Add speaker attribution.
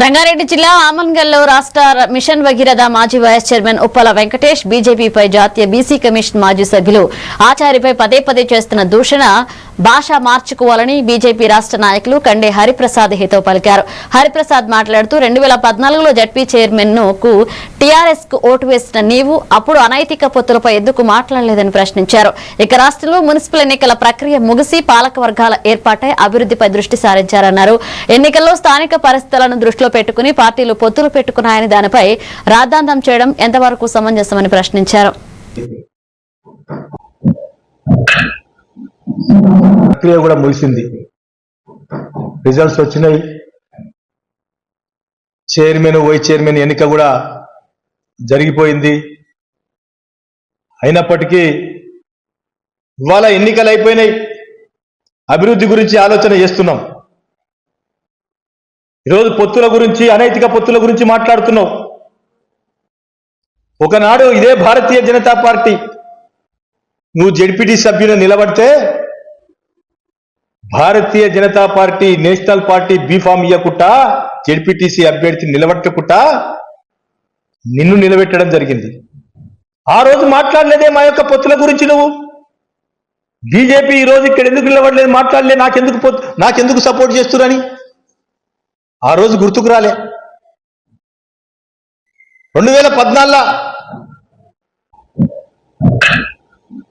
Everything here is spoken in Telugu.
Speaker 1: రంగారెడ్డి జిల్లా ఆమన్గల్లో రాష్ట్ర మిషన్ భగీరథ మాజీ వైస్ చైర్మన్ ఉప్పల వెంకటేష్ బీజేపీపై జాతీయ బీసీ కమిషన్ మాజీ సభ్యులు ఆచార్యపై పదే పదే చేస్తున్న దూషణ భాష మార్చుకోవాలని బీజేపీ రాష్ట్ర నాయకులు కండే హరిప్రసాద్ హితవు పలికారు. హరిప్రసాద్ మాట్లాడుతూ 2014లో జడ్పీ చైర్మన్ కు టీఆర్ఎస్ కు ఓటు వేసిన నీవు అప్పుడు అనైతిక పొత్తులపై ఎందుకు మాట్లాడలేదని ప్రశ్నించారు. ఇక రాష్ట్రంలో మున్సిపల్ ఎన్నికల ప్రక్రియ ముగిసి పాలక వర్గాల ఏర్పాటై అభివృద్ధిపై దృష్టి సారించారన్నారు. ఎన్నికల్లో స్థానిక పరిస్థితులను దృష్టిలో పెట్టుకుని పార్టీలు పొత్తులు పెట్టుకున్నాయని దానిపై రాద్ధాంతం చేయడం ఎంతవరకు సమంజసమని ప్రశ్నించారు.
Speaker 2: ప్రక్రియ కూడా ముగిసింది, రిజల్ట్స్ వచ్చినాయి. చైర్మన్ వైస్ చైర్మన్ ఎన్నిక కూడా జరిగిపోయింది. అయినప్పటికీ ఇవాళ ఎన్నికలు అయిపోయినాయి, అభివృద్ధి గురించి ఆలోచన చేస్తున్నాం. ఈరోజు పొత్తుల గురించి, అనైతిక పొత్తుల గురించి మాట్లాడుతున్నాం. ఒకనాడు ఇదే భారతీయ జనతా పార్టీ నువ్వు జెడ్పీటీ సభ్యులు నిలబడితే Bharatiya Janata party national party B form ఇవ్వకుండా జెడ్పీటీసీ అభ్యర్థి నిలబెట్టకుండా నిన్ను నిలబెట్టడం జరిగింది. ఆ రోజు మాట్లాడలేదే మా యొక్క పొత్తుల గురించి. నువ్వు బీజేపీ ఈ రోజు ఇక్కడ ఎందుకు నిలబడలేదు, మాట్లాడలే, నాకెందుకు సపోర్ట్ చేస్తురని ఆ రోజు గుర్తుకు రాలే. 2014